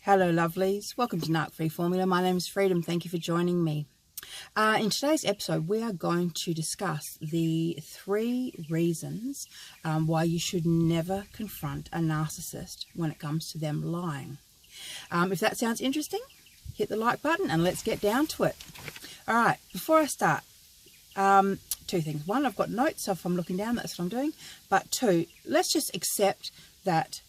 Hello lovelies, welcome to Narc Free Formula. My name is Freedom, thank you for joining me. In today's episode we are going to discuss the 3 reasons why you should never confront a narcissist when it comes to them lying. If that sounds interesting, hit the like button and let's get down to it. Alright, before I start, 2 things. 1, I've got notes, so if I'm looking down that's what I'm doing. But 2, let's just accept that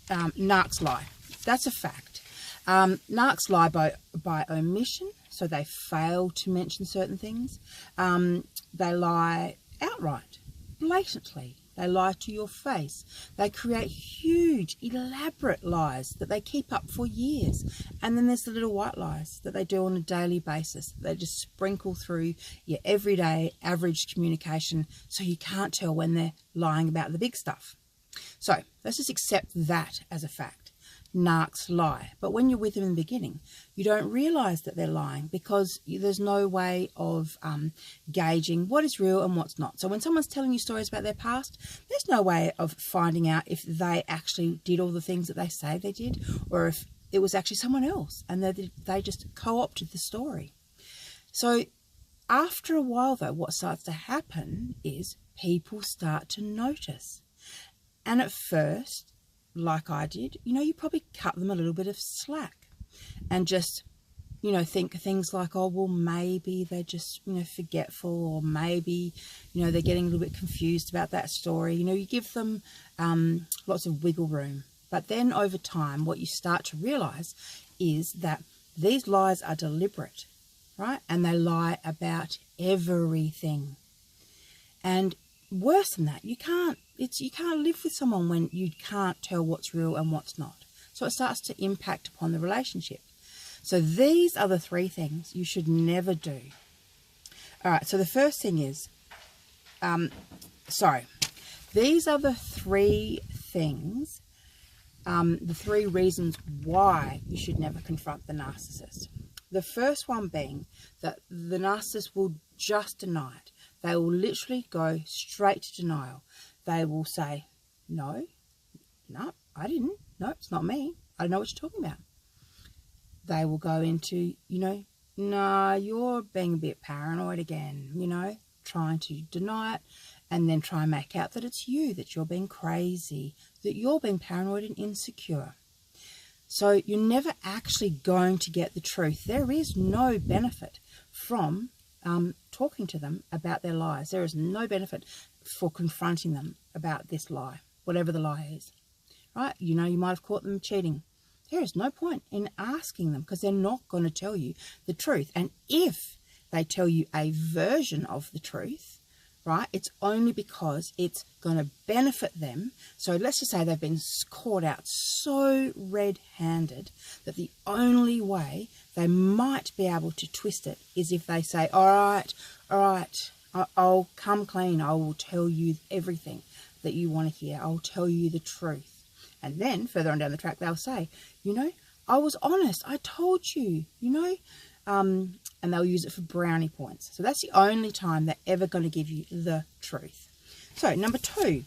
narcs lie. That's a fact. Narcs lie by omission, so they fail to mention certain things. They lie outright, blatantly. They lie to your face. They create huge, elaborate lies that they keep up for years. And then there's the little white lies that they do on a daily basis. They just sprinkle through your everyday average communication so you can't tell when they're lying about the big stuff. So let's just accept that as a fact. Narcs lie, but when you're with them in the beginning you don't realize that they're lying because there's no way of gauging what is real and what's not. So when someone's telling you stories about their past, there's no way of finding out if they actually did all the things that they say they did, or if it was actually someone else and they just co-opted the story. So after a while though, what starts to happen is people start to notice, and at first, like I did, you probably cut them a little bit of slack and just, think things like, oh, well, maybe they're just, forgetful, or maybe, they're getting a little bit confused about that story. You give them lots of wiggle room. But then over time, what you start to realize is that these lies are deliberate, right? And they lie about everything. And worse than that, you can't live with someone when you can't tell what's real and what's not. So it starts to impact upon the relationship. So these are the 3 things you should never do. All right, so the first thing is, these are the 3 things, the 3 reasons why you should never confront the narcissist. The first one being that the narcissist will just deny it. They will literally go straight to denial. They will say, no, I didn't. No, it's not me. I don't know what you're talking about. They will go into, no, you're being a bit paranoid again, trying to deny it and then try and make out that it's you, that you're being crazy, that you're being paranoid and insecure. So you're never actually going to get the truth. There is no benefit from talking to them about their lies. There is no benefit for confronting them about this lie, whatever the lie is, right? You might have caught them cheating. There is no point in asking them because they're not going to tell you the truth. And if they tell you a version of the truth, right, it's only because it's going to benefit them. So let's just say they've been caught out so red-handed that the only way they might be able to twist it is if they say, all right, I'll come clean. I will tell you everything that you want to hear. I'll tell you the truth. And then further on down the track, they'll say, I was honest. I told you, and they'll use it for brownie points. So that's the only time they're ever going to give you the truth. So number 2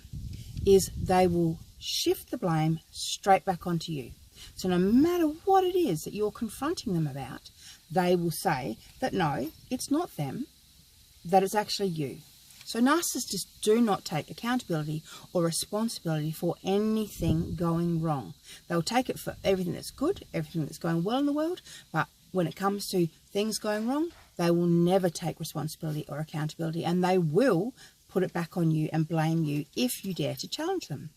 is they will shift the blame straight back onto you. So no matter what it is that you're confronting them about, they will say that no, it's not them, that it's actually you. So narcissists do not take accountability or responsibility for anything going wrong. They'll take it for everything that's good, everything that's going well in the world, but when it comes to things going wrong, they will never take responsibility or accountability, and they will put it back on you and blame you if you dare to challenge them.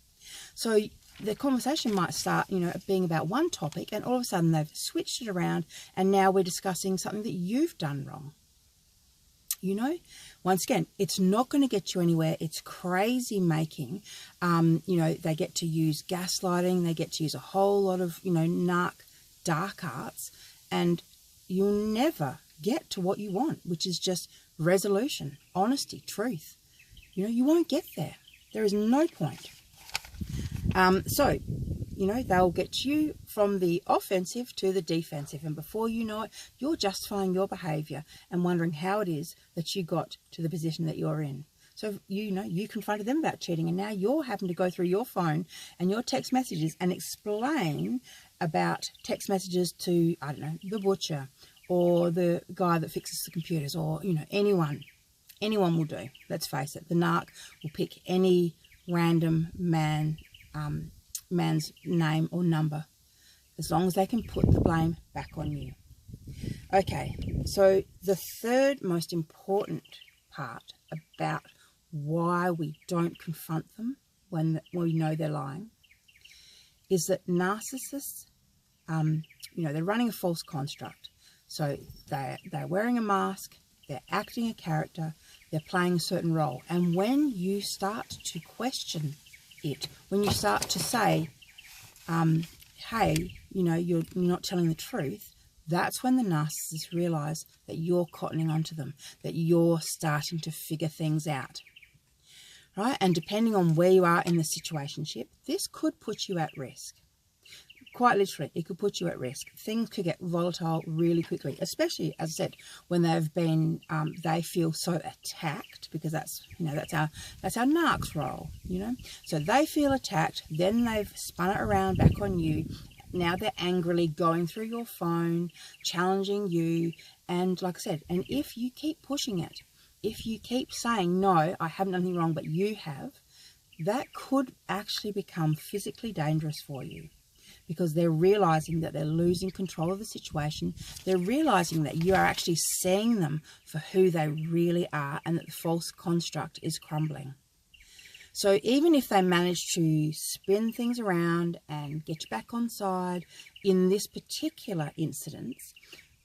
So the conversation might start, being about one topic, and all of a sudden they've switched it around, and now we're discussing something that you've done wrong. Once again, it's not going to get you anywhere. It's crazy making. They get to use gaslighting. They get to use a whole lot of, narc dark arts, and you'll never get to what you want, which is just resolution, honesty, truth. You won't get there. There is no point. So they'll get you from the offensive to the defensive, and before you know it, you're justifying your behaviour and wondering how it is that you got to the position that you're in. So, you confronted them about cheating, and now you're having to go through your phone and your text messages and explain about text messages to, I don't know, the butcher or the guy that fixes the computers, or, you know, anyone will do. Let's face it, the narc will pick any random man's name or number, as long as they can put the blame back on you. Okay, so the third most important part about why we don't confront them when we know they're lying is that narcissists, you know, they're running a false construct. So they're wearing a mask, they're acting a character, they're playing a certain role. And when you start to question it, when you start to say, hey, you know, you're not telling the truth, that's when the narcissists realize that you're cottoning onto them, that you're starting to figure things out. Right? And depending on where you are in the situationship, this could put you at risk. Quite literally, it could put you at risk. Things could get volatile really quickly, especially, as I said, when they've been, they feel so attacked, because that's, you know, that's our narc's role, you know. So they feel attacked, then they've spun it around back on you. Now they're angrily going through your phone, challenging you, and like I said, and if you keep pushing it, if you keep saying, no, I haven't done anything wrong, but you have, that could actually become physically dangerous for you, because they're realizing that they're losing control of the situation. They're realizing that you are actually seeing them for who they really are, and that the false construct is crumbling. So even if they manage to spin things around and get you back on side, in this particular incident,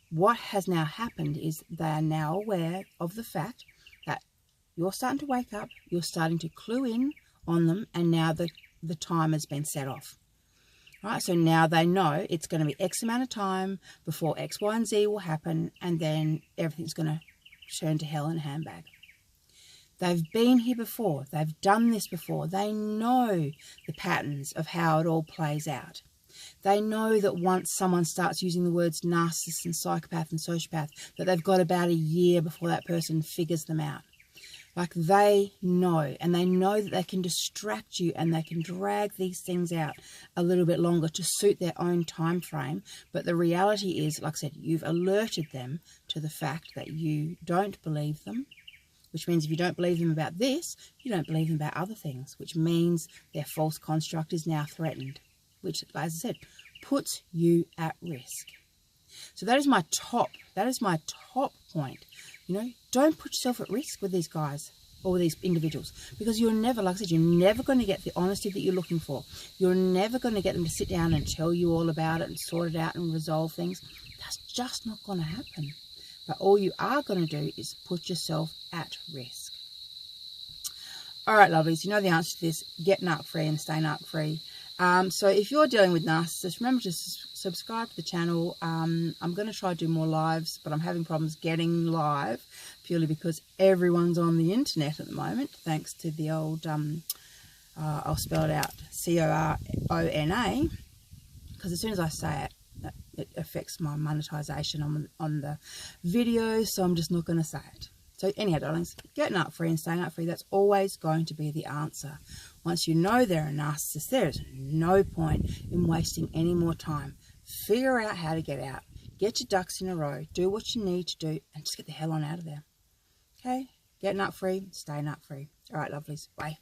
what has now happened is they are now aware of the fact that you're starting to wake up, you're starting to clue in on them, and now the time has been set off. Right, so now they know it's going to be X amount of time before X, Y, and Z will happen, and then everything's going to turn to hell in a handbag. They've been here before. They've done this before. They know the patterns of how it all plays out. They know that once someone starts using the words narcissist and psychopath and sociopath, that they've got about a year before that person figures them out. Like, they know, and they know that they can distract you and they can drag these things out a little bit longer to suit their own time frame. But the reality is, like I said, you've alerted them to the fact that you don't believe them, which means if you don't believe them about this, you don't believe them about other things, which means their false construct is now threatened, which, as I said, puts you at risk. So that is my top point. You know, don't put yourself at risk with these guys or with these individuals, because you're never, like I said, you're never going to get the honesty that you're looking for. You're never going to get them to sit down and tell you all about it and sort it out and resolve things. That's just not going to happen. But all you are going to do is put yourself at risk. All right, lovelies, you know the answer to this. Get narc free and stay narc free. So if you're dealing with narcissists, remember to subscribe to the channel. I'm going to try to do more lives, but I'm having problems getting live purely because everyone's on the internet at the moment, thanks to the old, I'll spell it out, CORONA, because as soon as I say it, it affects my monetization on the video, so I'm just not going to say it. So anyhow, darlings, get narc free and stay narc free. That's always going to be the answer. Once you know they're a narcissist, there is no point in wasting any more time. Figure out how to get out. Get your ducks in a row. Do what you need to do and just get the hell on out of there. Okay? Get narc free, stay narc free. All right, lovelies. Bye.